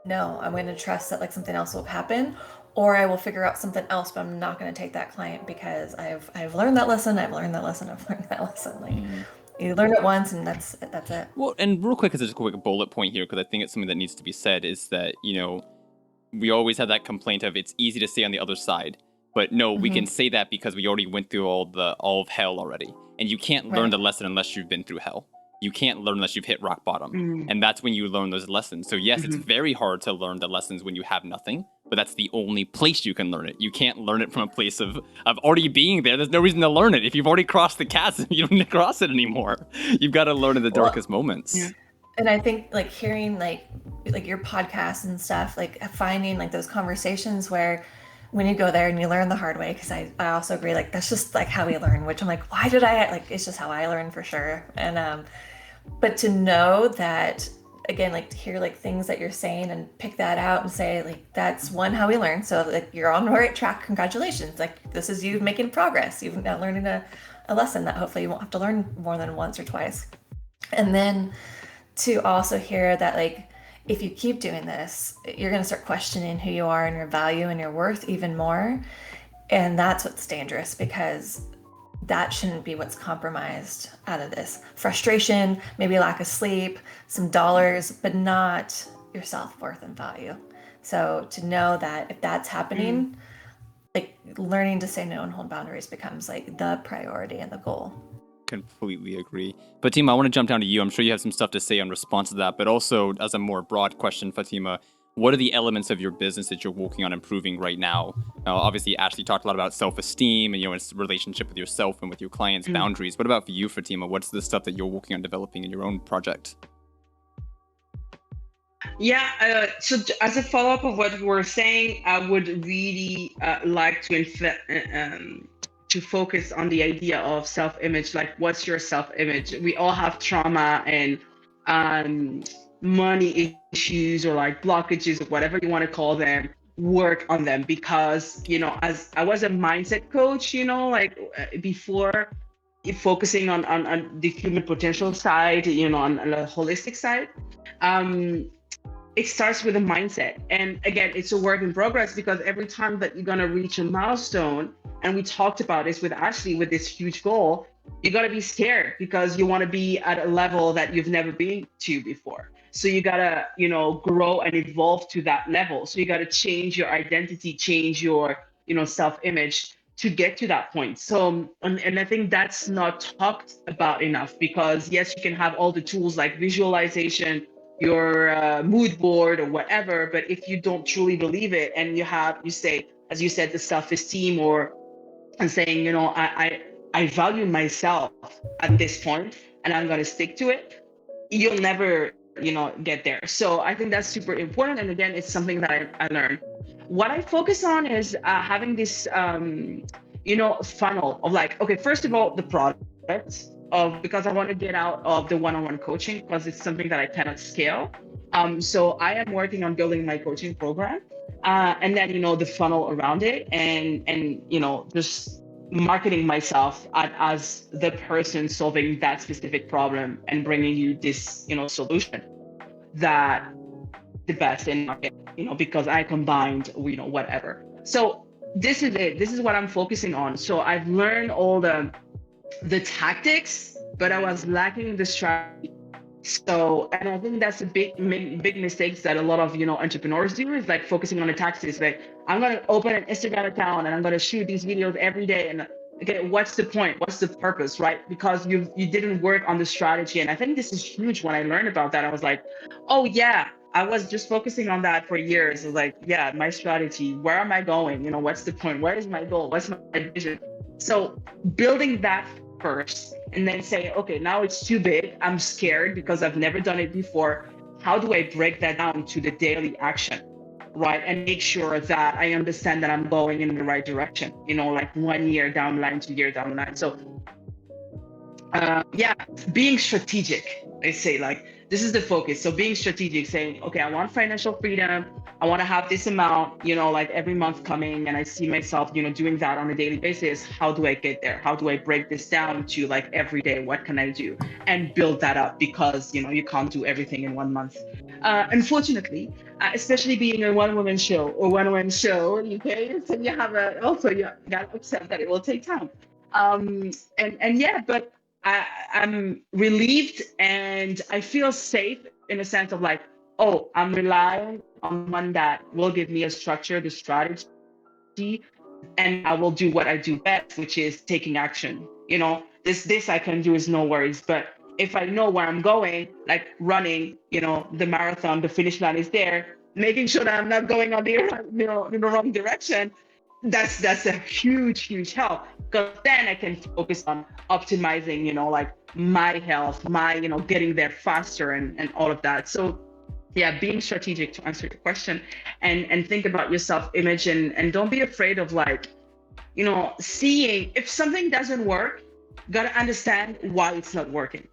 S2: no, I'm going to trust that something else will happen, or I will figure out something else, but I'm not going to take that client because I've learned that lesson. You learn it once, and that's it.
S1: Well, and real quick, as just a quick bullet point here, because I think it's something that needs to be said, is that we always have that complaint of it's easy to stay on the other side. But no, we can say that because we already went through all of hell already. And you can't learn the lesson unless you've been through hell. You can't learn unless you've hit rock bottom. And that's when you learn those lessons. So yes, it's very hard to learn the lessons when you have nothing, but that's the only place you can learn it. You can't learn it from a place of already being there. There's no reason to learn it. If you've already crossed the chasm, you don't need to cross it anymore. You've got to learn in the darkest moments. Yeah.
S2: And I think hearing your podcasts and stuff, finding those conversations where when you go there and you learn the hard way, because I also agree, that's just how we learn, which I'm why did I, it's just how I learn for sure. And but to know that, again, to hear things that you're saying and pick that out and say that's one, how we learn. So you're on the right track, congratulations. This is you making progress. You've now learning a lesson that hopefully you won't have to learn more than once or twice. And then to also hear that if you keep doing this, you're going to start questioning who you are and your value and your worth even more. And that's what's dangerous, because that shouldn't be what's compromised out of this. Frustration, maybe lack of sleep, some dollars, but not your self-worth and value. So to know that if that's happening, learning to say no and hold boundaries becomes the priority and the goal.
S1: completely agree. Fatima, I want to jump down to you. I'm sure you have some stuff to say in response to that, but also as a more broad question, Fatima, what are the elements of your business that you're working on improving right now? Now, obviously, Ashley talked a lot about self-esteem and, its relationship with yourself and with your clients' boundaries. What about for you, Fatima? What's the stuff that you're working on developing in your own project?
S3: Yeah, so as a follow-up of what you were saying, I would really like to focus on the idea of self-image. Like, what's your self-image? We all have trauma and um, money issues or like blockages or whatever you want to call them. Work on them because, as I was a mindset coach, before focusing on the human potential side, on the holistic side. It starts with a mindset. And again, it's a work in progress because every time that you're going to reach a milestone, and we talked about this with Ashley, with this huge goal, you got to be scared because you want to be at a level that you've never been to before. So you got to, grow and evolve to that level. So you got to change your identity, change your, self-image to get to that point. So, and I think that's not talked about enough because yes, you can have all the tools like visualization, your mood board or whatever, but if you don't truly believe it and you say, as you said, the self-esteem and saying, I value myself at this point and I'm going to stick to it, you'll never, get there. So I think that's super important. And again, it's something that I learned. What I focus on is having this, funnel of like, okay, first of all, the products, because I want to get out of the one-on-one coaching because it's something that I cannot scale. So I am working on building my coaching program, and then the funnel around it, and just marketing myself as the person solving that specific problem and bringing you this solution that the best in market, because I combined whatever. So this is it. This is what I'm focusing on. So I've learned all the tactics, but I was lacking the strategy. So, and I think that's a big mistakes that a lot of entrepreneurs do is like focusing on the tactics. Like, I'm gonna open an Instagram account and I'm gonna shoot these videos every day. And okay, what's the point? What's the purpose, right? Because you didn't work on the strategy. And I think this is huge. When I learned about that, I was like, oh yeah, I was just focusing on that for years. I was like, yeah, my strategy. Where am I going? What's the point? Where is my goal? What's my vision? So building that first and then say, okay, now it's too big. I'm scared because I've never done it before. How do I break that down to the daily action, right? And make sure that I understand that I'm going in the right direction, like 1 year down the line, 2 years down the line. So being strategic, I say, like, this is the focus. So being strategic, saying, okay, I want financial freedom. I want to have this amount, like every month coming, and I see myself, doing that on a daily basis. How do I get there? How do I break this down to like every day? What can I do? And build that up because, you can't do everything in 1 month. Unfortunately, especially being a one-woman show or one-woman show, okay, so you have you got upset that it will take time. But I'm relieved and I feel safe in a sense of like, oh, I'm relying on one that will give me a structure, the strategy, and I will do what I do best, which is taking action. This I can do is no worries. But if I know where I'm going, like running, the marathon, the finish line is there, making sure that I'm not going on the in the wrong direction, that's a huge help because then I can focus on optimizing, like my health, my, getting there faster and all of that. So yeah, being strategic to answer your question and think about your self-image and don't be afraid of like, seeing if something doesn't work, gotta understand why it's not working.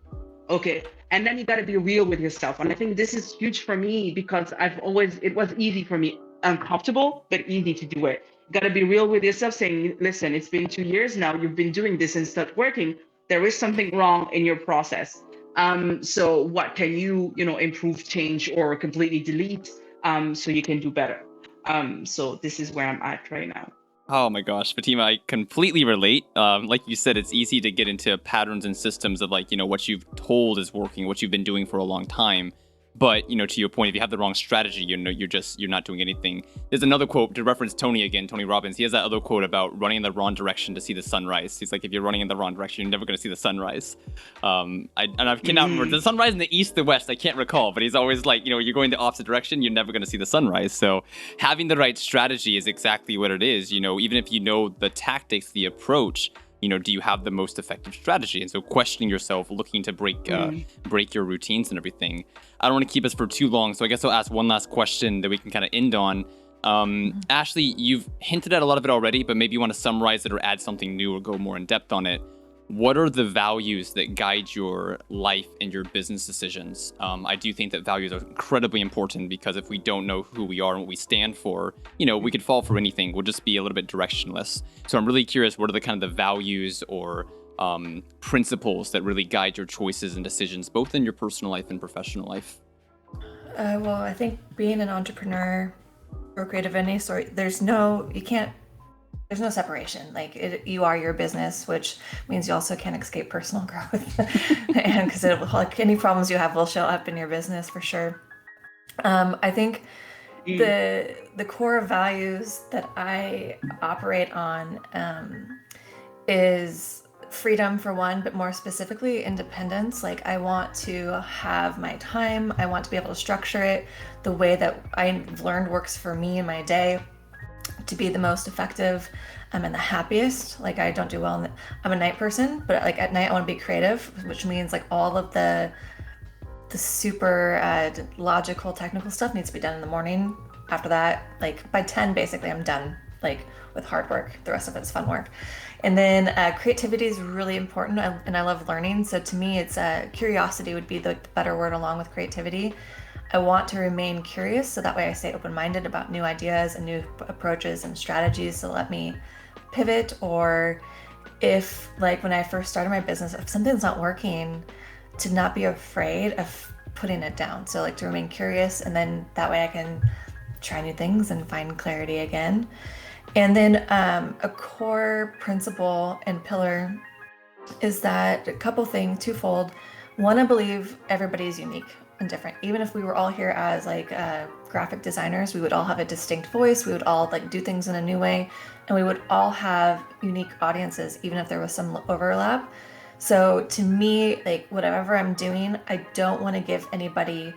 S3: Okay. And then you gotta be real with yourself. And I think this is huge for me because it was easy for me, uncomfortable, but easy to do it. Got to be real with yourself saying, listen, it's been 2 years now. You've been doing this and it's not working. There is something wrong in your process. So what can you, improve, change, or completely delete so you can do better? So this is where I'm at right now.
S1: Oh my gosh, Fatima, I completely relate. Like you said, it's easy to get into patterns and systems of like, what you've told is working, what you've been doing for a long time. But, to your point, if you have the wrong strategy, you're not doing anything. There's another quote to reference Tony again, Tony Robbins. He has that other quote about running in the wrong direction to see the sunrise. He's like, if you're running in the wrong direction, you're never going to see the sunrise. I cannot remember the sunrise in the east, the west. I can't recall, but he's always like, you're going the opposite direction, you're never going to see the sunrise. So having the right strategy is exactly what it is. Even if you know the tactics, the approach, do you have the most effective strategy? And so questioning yourself, looking to break your routines and everything. I don't want to keep us for too long, so I guess I'll ask one last question that we can kind of end on. Ashley, you've hinted at a lot of it already, but maybe you want to summarize it or add something new or go more in depth on it. What are the values that guide your life and your business decisions? I do think that values are incredibly important, because if we don't know who we are and what we stand for, we could fall for anything. We'll just be a little bit directionless. So I'm really curious, what are the kind of the values or principles that really guide your choices and decisions, both in your personal life and professional life?
S2: Well, I think being an entrepreneur or creative of any sort, there's no separation. Like you are your business, which means you also can't escape personal growth. And because like any problems you have will show up in your business for sure. I think the core values that I operate on is freedom for one, but more specifically independence. Like I want to have my time. I want to be able to structure it the way that I've learned works for me in my day, to be the most effective and the happiest. Like I don't do well I'm a night person, but like at night I want to be creative, which means like all of the super logical technical stuff needs to be done in the morning. After that, like by 10 basically I'm done, like with hard work. The rest of it's fun work. And then creativity is really important, and I love learning. So to me, it's curiosity would be the better word along with creativity. I want to remain curious, so that way I stay open-minded about new ideas and new approaches and strategies to let me pivot. Or if, like when I first started my business, if something's not working, to not be afraid of putting it down. So like to remain curious, and then that way I can try new things and find clarity again. And then a core principle and pillar is that a couple things, twofold. One, I believe everybody's unique and different. Even if we were all here as like graphic designers, we would all have a distinct voice. We would all like do things in a new way, and we would all have unique audiences, even if there was some overlap. So to me, like whatever I'm doing, I don't want to give anybody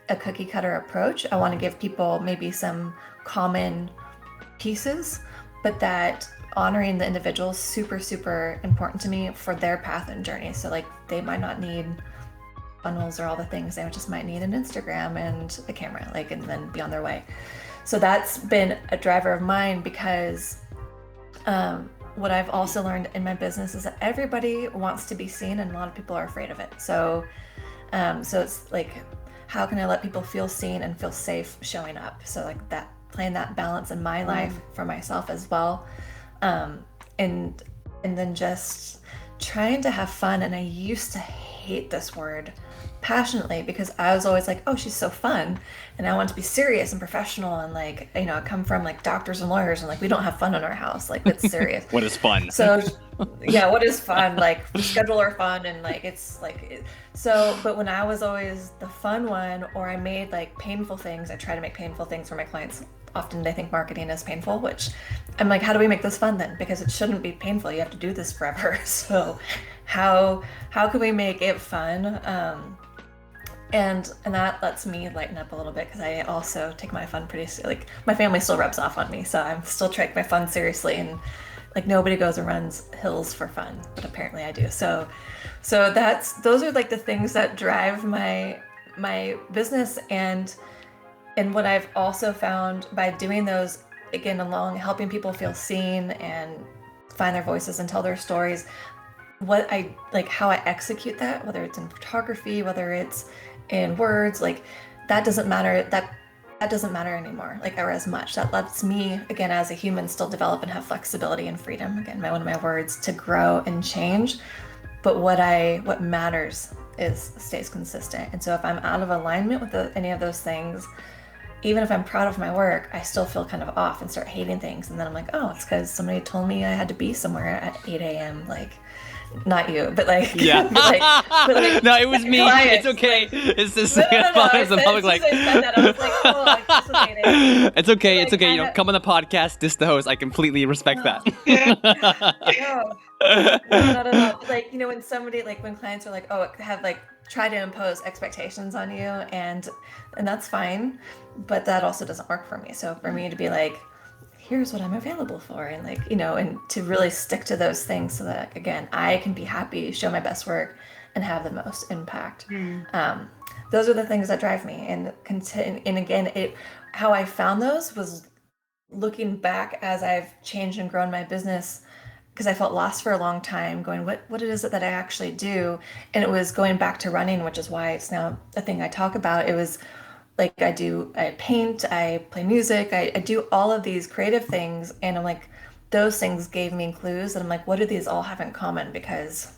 S2: a cookie cutter approach. I want to give people maybe some common pieces, but that honoring the individual is super, super important to me for their path and journey. So like they might not need funnels or all the things, they just might need an Instagram and a camera, like, and then be on their way. So that's been a driver of mine, because what I've also learned in my business is that everybody wants to be seen, and a lot of people are afraid of it. So it's like, how can I let people feel seen and feel safe showing up? So like that, playing that balance in my life for myself as well. And then just trying to have fun. And I used to hate this word passionately, because I was always like, oh, she's so fun, and I want to be serious and professional, and like, I come from like doctors and lawyers, and like we don't have fun in our house, like it's serious.
S1: What is fun?
S2: So yeah, what is fun? Like schedule our fun, and like it's like so. But when I was always the fun one, or I made like painful things, I try to make painful things for my clients. Often they think marketing is painful, which I'm like, how do we make this fun then? Because it shouldn't be painful. You have to do this forever. So how can we make it fun? And that lets me lighten up a little bit, because I also take my fun pretty, like my family still rubs off on me, so I'm still taking my fun seriously, and like nobody goes and runs hills for fun, but apparently I do. So those are like the things that drive my business. And what I've also found by doing those, again, along helping people feel seen and find their voices and tell their stories, what I like, how I execute that, whether it's in photography, whether it's in words, like that doesn't matter. That doesn't matter anymore, like, or as much. That lets me, again, as a human, still develop and have flexibility and freedom. Again, one of my words, to grow and change. But what matters stays consistent. And so if I'm out of alignment with any of those things, even if I'm proud of my work, I still feel kind of off and start hating things. And then I'm like, oh, it's because somebody told me I had to be somewhere at 8 a.m. Like, not you, but like,
S1: Yeah.
S2: but like
S1: No, it was me.
S2: clients,
S1: It's okay.
S2: like,
S1: It's just
S2: no, I
S1: the
S2: said,
S1: public
S2: as soon as I said that, I was like, oh, like, dissociating.
S1: It's okay.
S2: Like,
S1: It's okay.
S2: kinda,
S1: Come on the podcast, diss the host. I completely respect that.
S2: no, no, not at all. But like, when somebody, like, when clients are like, oh, have like try to impose expectations on you, and that's fine, but that also doesn't work for me. So for me to be like, here's what I'm available for, and like, and to really stick to those things so that again I can be happy, show my best work, and have the most impact. Those are the things that drive me, and again, how I found those was looking back as I've changed and grown my business, because I felt lost for a long time going, what it is that I actually do. And it was going back to running, which is why it's now a thing I talk about. It was like, I paint, I play music, I do all of these creative things. And I'm like, those things gave me clues. And I'm like, what do these all have in common? Because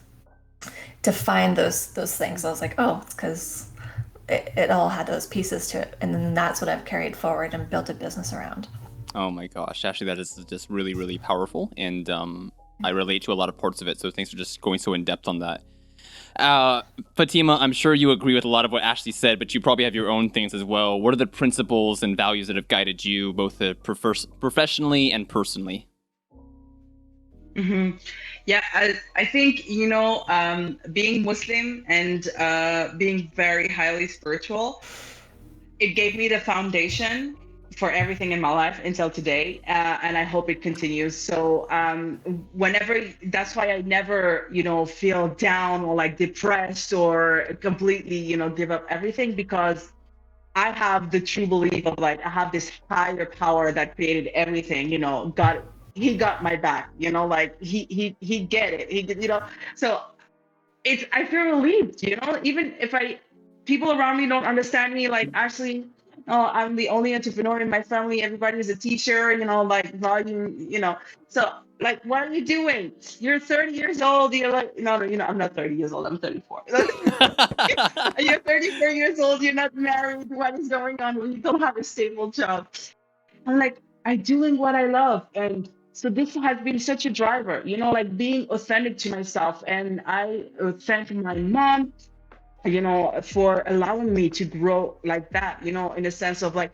S2: to find those things, I was like, oh, it's because it all had those pieces to it. And then that's what I've carried forward and built a business around.
S1: Oh my gosh, Ashley, that is just really, really powerful. And I relate to a lot of parts of it. So thanks for just going so in depth on that. Fatima, I'm sure you agree with a lot of what Ashley said, but you probably have your own things as well. What are the principles and values that have guided you both professionally and personally?
S3: Yeah, I think, being Muslim and being very highly spiritual, it gave me the foundation for everything in my life until today, and I hope it continues. So that's why I never, feel down or like depressed or completely, give up everything, because I have the true belief of like, I have this higher power that created everything, God, he got my back, like he get it. So I feel relieved, even if people around me don't understand me, like, actually, oh, I'm the only entrepreneur in my family. Everybody is a teacher, like volume, so like, what are you doing? You're 30 years old. You're like, no, I'm not 30 years old. I'm 34. You're 34 years old. You're not married. What is going on when you don't have a stable job? I'm like, I'm doing what I love. And so this has been such a driver, like being authentic to myself. And I thank my mom, for allowing me to grow like that, in a sense of like,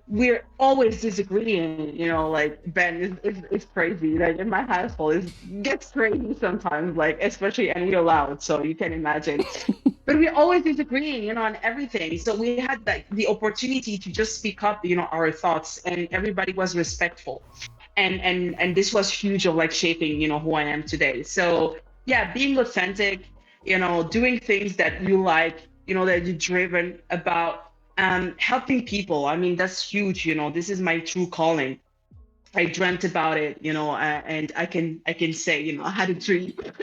S3: we're always disagreeing, like Ben is crazy. Like in my household, it gets crazy sometimes, like, especially, and we're loud, so you can imagine. But we're always disagreeing, on everything. So we had like the opportunity to just speak up, our thoughts, and everybody was respectful. And this was huge of like shaping, who I am today. So yeah, being authentic, doing things that you like, that you're driven about, helping people. I mean, that's huge. This is my true calling. I dreamt about it, and I can say, I had a dream, so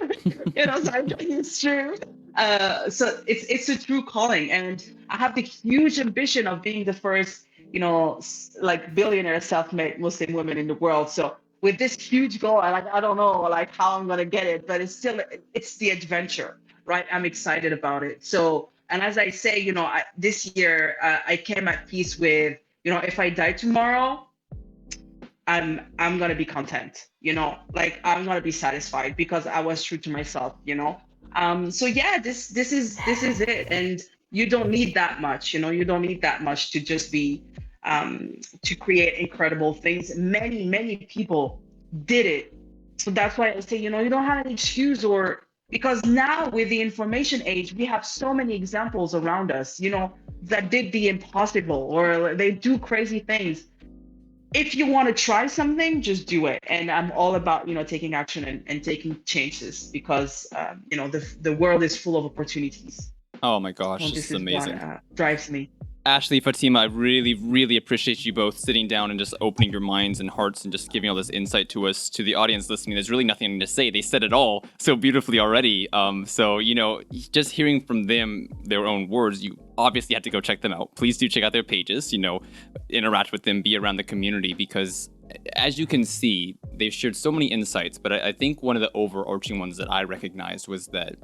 S3: it's true. So it's a true calling, and I have the huge ambition of being the first, like billionaire self-made Muslim woman in the world. So with this huge goal, I don't know like how I'm gonna get it, but it's the adventure, right? I'm excited about it. So, and as I say, this year I came at peace with, if I die tomorrow, I'm gonna be content, like I'm gonna be satisfied because I was true to myself. So yeah, this is it. And you don't need that much, you don't need that much to just be to create incredible things. Many people did it. So that's why I say, you don't have an excuse, or because now with the information age, we have so many examples around us, that did the impossible or they do crazy things. If you want to try something, just do it. And I'm all about, taking action and taking chances, because, the world is full of opportunities.
S1: Oh my gosh,
S3: And
S1: this is
S3: what
S1: amazing.
S3: drives me.
S1: Ashley, Fatima, I really, really appreciate you both sitting down and just opening your minds and hearts and just giving all this insight to us, to the audience listening. There's really nothing to say. They said it all so beautifully already. So, just hearing from them, their own words, you obviously had to go check them out. Please do check out their pages, interact with them, be around the community, because as you can see, they've shared so many insights. But I think one of the overarching ones that I recognized was that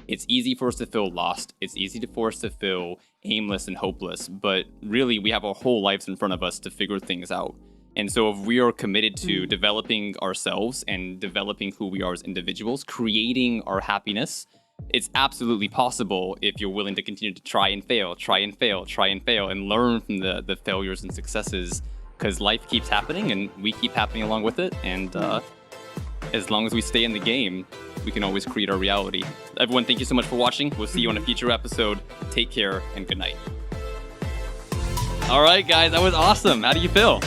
S1: it's easy for us to feel lost. It's easy for us to feel aimless and hopeless. But really, we have our whole lives in front of us to figure things out. And so if we are committed to developing ourselves and developing who we are as individuals, creating our happiness, it's absolutely possible if you're willing to continue to try and fail, and learn from the failures and successes, because life keeps happening and we keep happening along with it. And as long as we stay in the game, we can always create our reality. Everyone, thank you so much for watching. We'll see you on a future episode. Take care and good night. All right, guys, that was awesome. How do you feel?